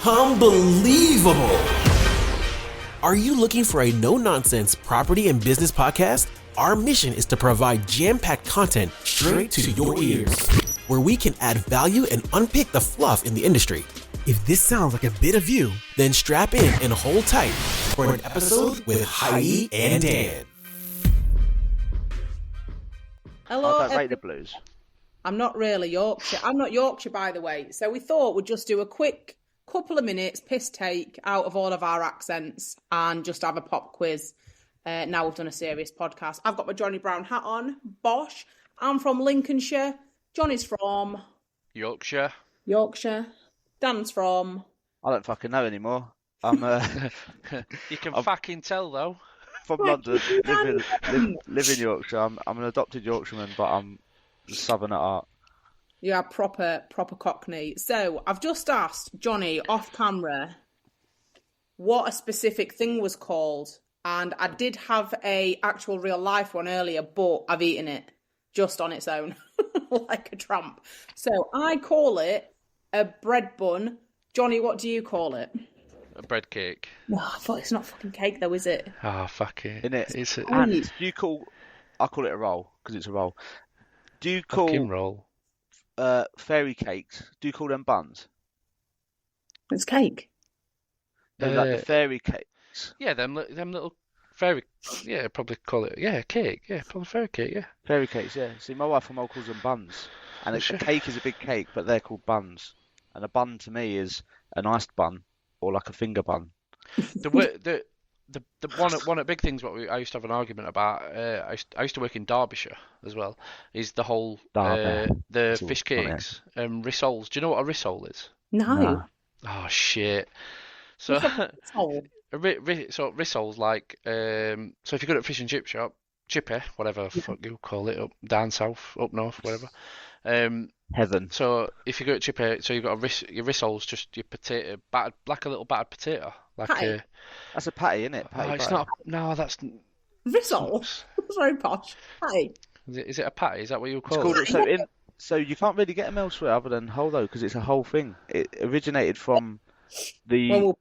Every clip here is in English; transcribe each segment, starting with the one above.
Humberlievable. Are you looking for a no-nonsense property and business podcast? Our mission is to provide jam-packed content straight to your ears, where we can add value and unpick the fluff in the industry. If this sounds like a bit of you, then strap in and hold tight for an episode with Heidi and Dan. Hello. I don't rate the Blues. I'm not really Yorkshire. I'm not Yorkshire, by the way. So we thought we'd just do a quick couple of minutes piss take out of all of our accents and just have a pop quiz. Now we've done a serious podcast. I've got my Jonny Brown hat on. Bosh. I'm from Lincolnshire. Johnny's from Yorkshire. Dan's from... I don't fucking know anymore. I'm You can fucking tell though. from London, live in Yorkshire. I'm an adopted Yorkshireman, but I'm southern at heart. You are proper Cockney. So I've just asked Jonny off camera what a specific thing was called, and I did have a actual real life one earlier, but I've eaten it just on its own like a tramp. So I call it a bread bun. Jonny, what do you call it? A bread cake. No, I thought it's not fucking cake though, is it? Oh, fuck it. In it. It's a And do you I call it a roll because it's a roll. Do you call fucking roll. fairy cakes? Do you call them buns? It's cake. No, like the fairy cakes. Yeah, them little fairy. Yeah, probably call it. Yeah, cake. Yeah, probably fairy cake. Yeah. Fairy cakes, yeah. See, my wife and mom calls them buns, and a cake is a big cake, but they're called buns. And a bun to me is an iced bun or like a finger bun. The one of the big things I used to have an argument about. I used to work in Derbyshire as well. Is the whole the That's fish all funny. cakes rissoles. Do you know what a rissole is? No. Nah. Oh shit. So Oh. so rissoles like so if you go to a fish and chip shop, chippy, whatever the fuck you call it, up down south, up north, whatever. Heaven. So if you go to chippy, so you've got your rissoles, just your potato battered, like a little battered potato, like Patty? That's a patty, isn't it? oh, it's not. No, that's. Rissole? That's very posh. Hey. Is it a patty? Is that what you It's call called it? so you can't really get them elsewhere other than Hull though, because it's a whole thing. It originated from the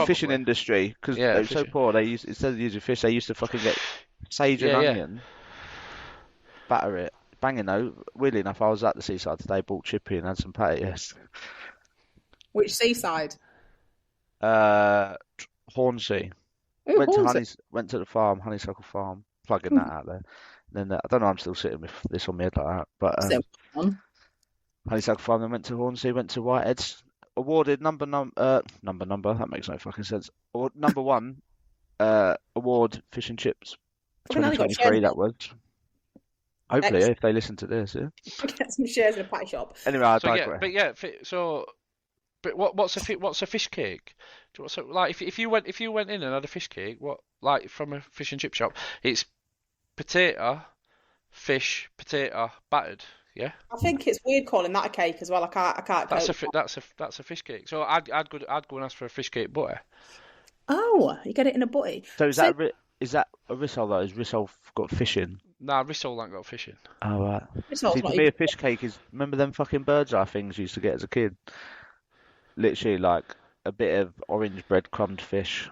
fishing industry because Yeah, they were so fishing. poor. They used instead of using fish, they used to fucking get sage and Yeah. onion, batter it, banging though. Weirdly enough, I was at the seaside today, bought chippy and had some patty. Yes, Which seaside? Hornsea. Ooh, Went to the farm, Honeysuckle Farm, plugging that out there. Then I don't know, I'm still sitting with this on my head like that, but So fun. Honeysuckle Farm. Then went to Hornsea, went to Whiteheads. Awarded number. That makes no fucking sense. Or number one award fish and chips. Well, now they got 2023. shares. That was. Hopefully, Excellent. if they listen to this, yeah. Get some shares in a pie shop. Anyway, I So yeah, digress. but what's a fish cake? So like if you went in and had a fish cake, what like from a fish and chip shop, it's potato, fish, potato, battered. Yeah, I think it's weird calling that a cake as well. I can't. that's cope. a fish cake. So I'd go and ask for a fish cake butter. Oh, you get it in a butty. So is that a rissole though? Is rissole got fish in? Nah, rissole ain't got fish in. Oh right. Rissole's See, not to me, a fish cake is. Remember them fucking bird's eye things you used to get as a kid? Literally like a bit of orange bread-crumbed fish.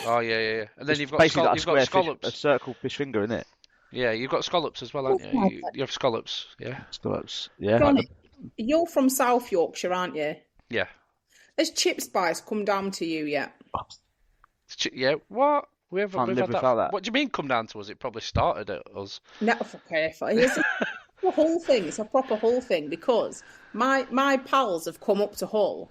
Oh yeah. And then you've got Basically like a you've square got fish, scallops. a circle fish finger, isn't it? Yeah, you've got scallops as well, haven't you? You have scallops. Yeah. Scallops. Yeah. Jonny, you're from South Yorkshire, aren't you? Yeah. Has chip spice come down to you yet? Yeah. What? Can't We've live had without that. What do you mean come down to us? It probably started at us. No, okay. It's a whole thing. It's a proper whole thing because my pals have come up to Hull,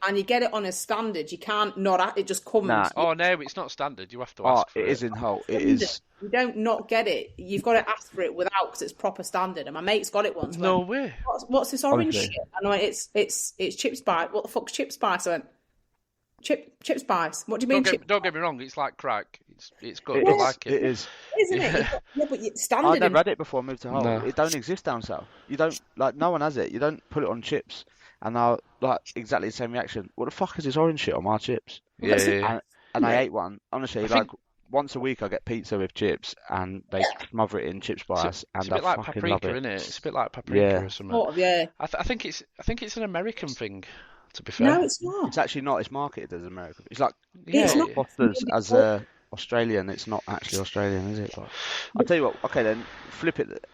and you get it on a standard. You can't not. It just comes. Nah. Oh no, it's not standard. You have to Oh, ask for it it. is in Hull. It is. You don't not get it. You've got to ask for it without because it's proper standard. And my mate's got it once. No Went, way. What's this orange Honestly. shit? And I went, it's chip spice. What the fuck's chip spice? I went, chip spice. What do you mean Don't get me wrong. It's like crack. It's good. It I is. like it. It is. Isn't it? Yeah. Yeah, but it's standard. I've never had it before I moved to Hull. No. It don't exist down south. You don't no one has it. You don't put it on chips, and I like exactly the same reaction. What the fuck is this orange shit on my chips? Yeah. And I ate one. Honestly, I like think- once a week I get pizza with chips, and they smother it in chip spice, It's and a bit I like fucking paprika, love it. isn't it? It's a bit like paprika Yeah. or something. Sort of, yeah. I think it's an American thing. To be fair. No, it's It's not. actually not. It's marketed as American. It's like Yeah. It's not. Foster's as Australian. It's not actually Australian, is it? But I'll tell you what. Okay, then flip it.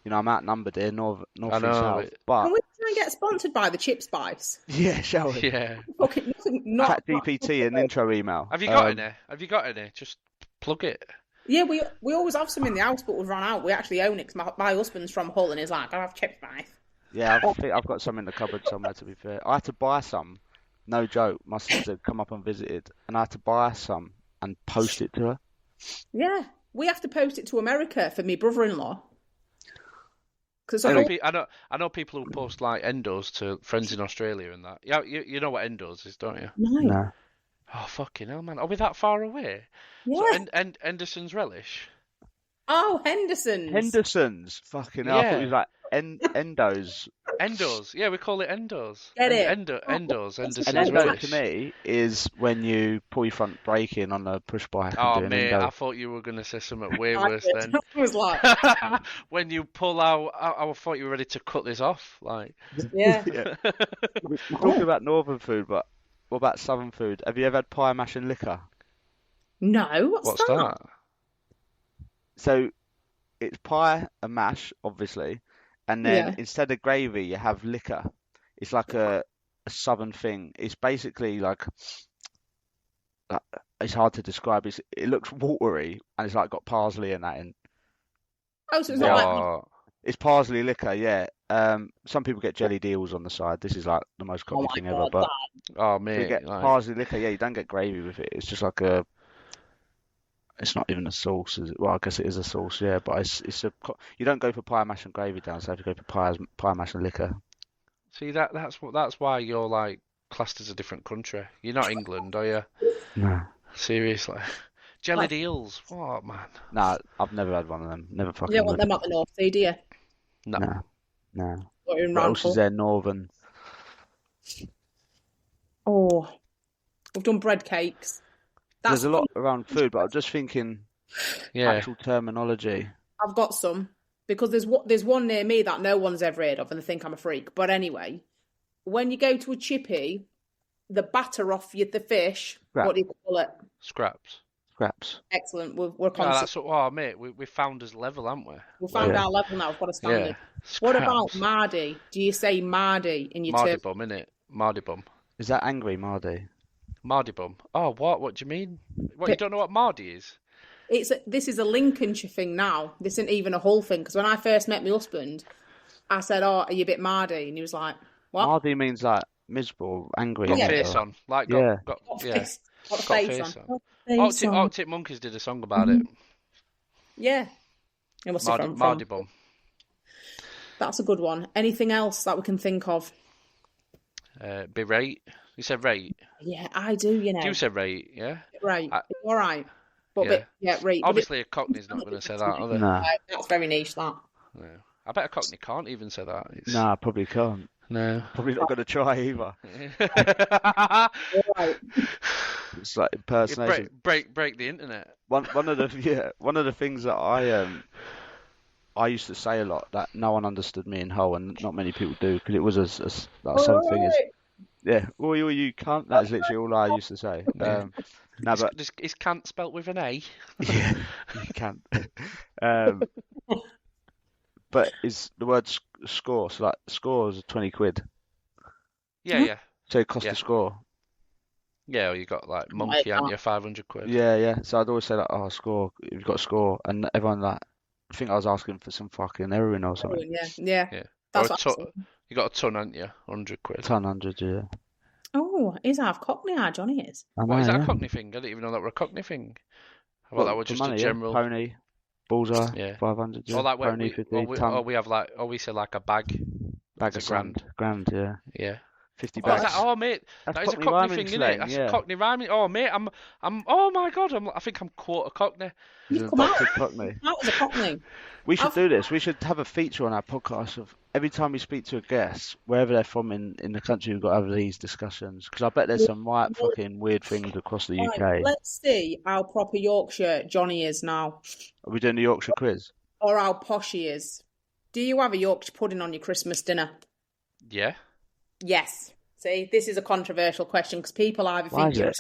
You know, I'm outnumbered here, north, I know, south. Can But we try and get sponsored by the Chip Spice? yeah, shall we? Yeah. Fucking nothing. Not. ChatGPT an intro email. Have you got any? Have you got any? Just plug it. Yeah, we always have some in the house, but we've run out. We actually own it because my husband's from Hull and he's like, I have Chip Spice. Yeah, I think I've got some in the cupboard somewhere. To be fair, I had to buy some. No joke. My sister had come up and visited, and I had to buy some and post it to her. Yeah, we have to post it to America for me brother-in-law. Because I know people who post like endos to friends in Australia and that. Yeah, you know what endos is, don't you? No. Oh fucking hell, man! Are we that far away? Yeah. So, and Henderson's relish. Oh, Henderson's. Henderson's. Fucking hell. I thought it was like endos. Endos. Yeah, we call it endos. Get it? Endos. An Henderson's endo relish. to me is when you pull your front brake in on a push bike. Oh and do an mate, endo. I thought you were gonna say something way I worse then. was like, When you pull out, I thought you were ready to cut this off. Like, yeah. Yeah. We're talking about northern food, but what about southern food? Have you ever had pie, mash, and liquor? No, what's that? So it's pie and mash, obviously, and then instead of gravy, you have liquor. It's like a southern thing. It's basically like it's hard to describe. It looks watery, and it's like got parsley and that in. Oh, so it's not like... It's parsley liquor, yeah. Some people get jelly deals on the side. This is like the most common thing ever. But Oh you mate, get like, parsley liquor, yeah. You don't get gravy with it. It's just like a. It's not even a sauce, is it? Well, I guess it is a sauce, yeah. But it's a. You don't go for pie, mash, and gravy down south. You go for pie, mash, and liquor. see that's why you're like classed as a different country. You're not England, are you? No. Seriously. Jelly deals. What, man? Nah, I've never had one of them. Never fucking. You don't want them at the North Sea, do you? No. No. What, in What else Randall? is there northern? Oh, we've done bread cakes. There's a lot around food, but I'm just thinking Yeah. actual terminology. I've got some because there's one near me that no one's ever heard of and they think I'm a freak. But anyway, when you go to a chippy, the batter off the fish, Scrap. what do you call it? Scraps. Scraps. Excellent. We're Oh, constant. that's what, mate, we found us level, haven't we? We found Yeah. our level now. We've got a standard. Yeah. What about Scraps. Mardy? Do you say Mardy in your Mardy term? bum, innit? Mardy bum. Is that angry, Mardy? Mardy bum. Oh, what? What do you mean? What, you don't know what Mardy is? This is a Lincolnshire thing now. This isn't even a Hull thing because when I first met my husband, I said, "Oh, are you a bit Mardy?" And he was like, "What?" Mardy means like miserable, angry. Got Yeah. face on. Like, Yeah. got Got yeah. face, got Got face face on. on. Got face on. Arctic Monkeys did a song about it. Yeah. It must have from. Mardy bum. That's a good one. Anything else that we can think of? Berate. You said rate. Yeah, I do, you know. You said rate, yeah? Right. It's all right. But Yeah. right. But Obviously, a Cockney's not going to say that, are they? Nah. that's very niche, that. No. I bet a Cockney can't even say that. It's... Nah, probably can't. No. Probably not going to try either. All right. It's like impersonation. break the internet. One of the things that I used to say a lot that no one understood me in Hull, and not many people do, because it was like something is. Yeah, oi, you can't. That is literally all I used to say. No, but Is can't spelt with an A? yeah, you can't. But is the word score? So like score is 20 quid. Yeah. So it costs Yeah. a score. Yeah, or you got like monkey, aren't you? 500 quid. Yeah. So I'd always say like, oh, score. You've got a score, and everyone like, I think I was asking for some fucking heroin or something. Yeah. Yeah. That's Or what I'm saying. you got a ton, haven't you? 100 quid. Ton 100, yeah. Oh, is half Cockney, Johnny is. I What, is know, that a yeah. Cockney thing? I didn't even know that were a Cockney thing. I thought What, that was for just money, a yeah? general. Pony, bullseye, Yeah. 500, yeah. Or like when Pony, we, 50, or ton, we have like, or we say like a bag. bag it's of a grand. grand, yeah. Yeah. 50 Oh, is bags. that, oh mate, That's that is a Cockney Cockney rhyming thing, isn't slang, it? That's yeah. a Cockney rhyming. Oh mate, I'm. Oh my god, I think I'm quarter Cockney. He's You've an come out. adopted Cockney. That was a Cockney. We should do this. We should have a feature on our podcast of every time we speak to a guest, wherever they're from in the country, we've got to have these discussions. Because I bet there's some right fucking weird things across the UK. Right, let's see how proper Yorkshire Johnny is now. Are we doing the Yorkshire quiz? Or how posh he is. Do you have a Yorkshire pudding on your Christmas dinner? Yeah. Yes. See, this is a controversial question because people either Why think is you're it?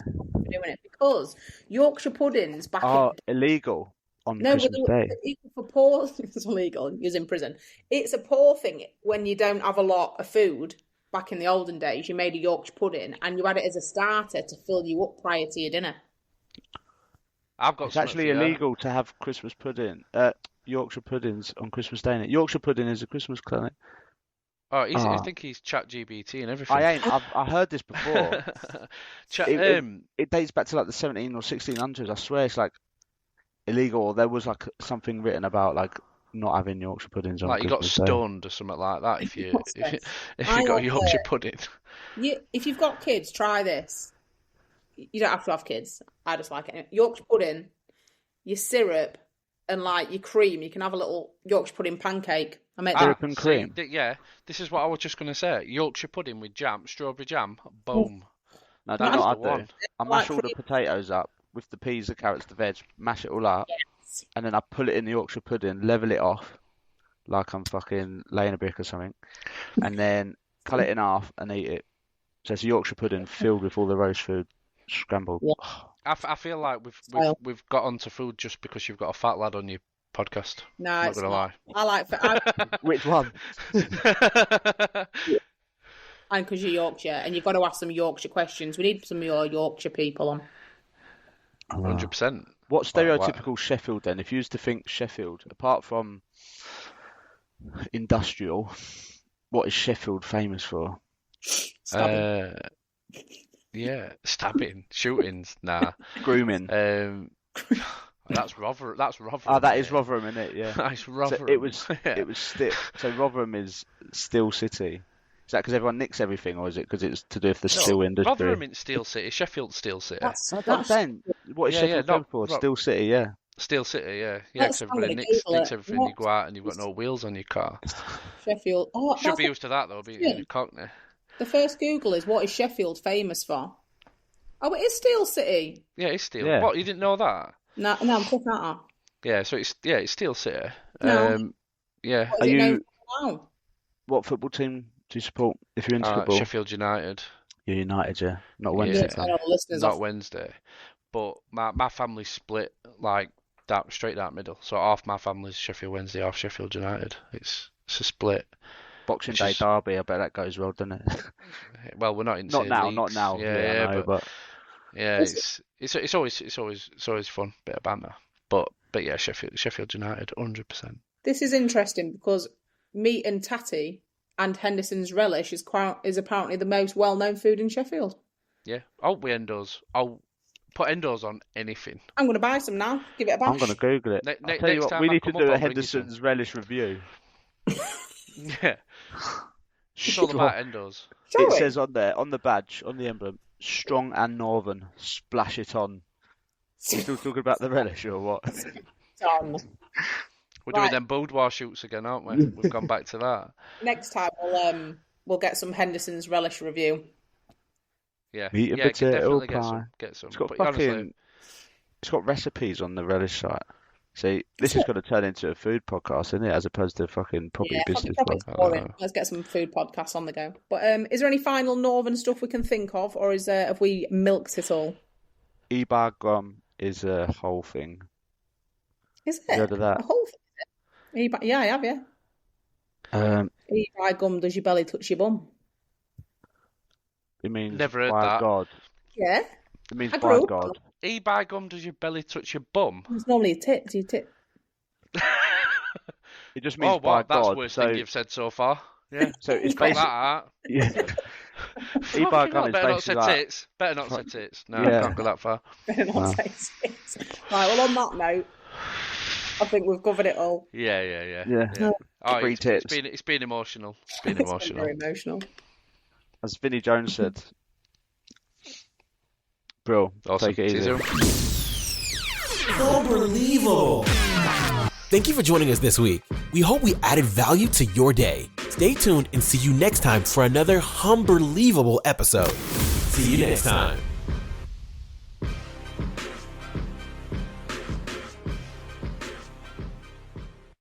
doing it because Yorkshire puddings back Are illegal on Christmas Day. Even for poor, it's illegal. You're in prison. It's a poor thing when you don't have a lot of food. Back in the olden days, you made a Yorkshire pudding and you had it as a starter to fill you up prior to your dinner. I've got. It's actually illegal to have Christmas pudding, Yorkshire puddings on Christmas Day. Innit? Yorkshire pudding is a Christmas clinic. Oh, I think he's ChatGPT and everything. I ain't. I heard this before. It dates back to like the 17 or 1600s. I swear it's like illegal. There was like something written about like not having Yorkshire puddings on like you got Christmas Day. stoned or something like that if you got Yorkshire pudding. If you've got kids, try this. You don't have to have kids. I just like it. Yorkshire pudding, your syrup, and like your cream. You can have a little Yorkshire pudding pancake. I make syrup and cream. This is what I was just going to say. Yorkshire pudding with jam, strawberry jam. Boom. No, do you know what I do? I mash all the potatoes up with the peas, the carrots, the veg. Mash it all up, and then I put it in the Yorkshire pudding, level it off, like I'm fucking laying a brick or something, and then cut it in half and eat it. So it's a Yorkshire pudding filled with all the roast food, scrambled. Yeah. I feel like we've got onto food just because you've got a fat lad on your podcast. No, I'm not gonna lie. I like Which one? And because you're Yorkshire, and you've got to ask some Yorkshire questions. We need some of your Yorkshire people on. 100%. What stereotypical Sheffield then? If you used to think Sheffield, apart from industrial, what is Sheffield famous for? Stabbing. Yeah, stabbing, shootings, nah. Grooming. That's Rotherham. That's Rotherham. Oh, that is Rotherham, isn't it? Yeah. That's Rotherham. So it was still. So Rotherham is Steel City. Is that because everyone nicks everything, or is it because it's to do with the steel industry? Rotherham in Steel City, Sheffield Steel City. That's saying. What is Sheffield known for? Steel City, yeah. Steel City, yeah. Yeah, because everybody nicks everything. You go out and you've got no wheels on your car. Sheffield. Oh, should be used to that though, being in a Cockney. The first Google is what is Sheffield famous for? Oh, it is Steel City. Yeah, it's Steel. Yeah. What, you didn't know that? No, I'm clicking that up. Yeah, so it's Steel City. No. Yeah. What is it known for now? What football team do you support if you're into football? Sheffield United. You're United, yeah. Not Wednesday. Not Wednesday. But my family's split like that, straight down middle. So half my family's Sheffield Wednesday, half Sheffield United. It's a split. Boxing Day derby, I bet that goes well, doesn't it? Well, we're not in not now, leagues. Not now. Yeah, but yeah, it's always fun, bit of banter. But yeah, Sheffield United, 100%. This is interesting because meat and tatty and Henderson's relish is apparently the most well-known food in Sheffield. Yeah, I'll put Endos on anything. I'm going to buy some now. Give it a bash. I'm going to Google it. I'll tell you what, we need to do a Henderson's relish review. Yeah. It's all about Endos. It says on there, on the badge, on the emblem, strong and northern, splash it on. Are we still talking about the relish or what? We're doing them boudoir shoots again, aren't we? We've gone back to that. Next time we'll get some Henderson's relish review. Yeah, Meat and potato pie. Get some. It's got recipes on the relish site. See, this is going to turn into a food podcast, isn't it? As opposed to a fucking property business podcast. Let's get some food podcasts on the go. But is there any final northern stuff we can think of, or have we milked it all? Ebar gum is a whole thing. Is it? You heard of that? A whole thing? Yeah, I have, yeah. Ebar gum, does your belly touch your bum? It means never heard by that. God. Yeah. It means by God. By gum, does your belly touch your bum? It's normally your tit. It just means by God. That's the worst thing you've said so far. Yeah. So it's basically. Yeah. Ebar gum is better basically not say tits. Better not say tits. No, I can't go that far. Better not say tits. Right. Well, on that note, I think we've covered it all. Yeah. Oh, free tits. It's been emotional. It's been emotional. Very emotional. As Vinnie Jones said. Bro, awesome. Take it easy. Humberlievable. Thank you for joining us this week. We hope we added value to your day. Stay tuned and see you next time for another Humberlievable episode. See you next time.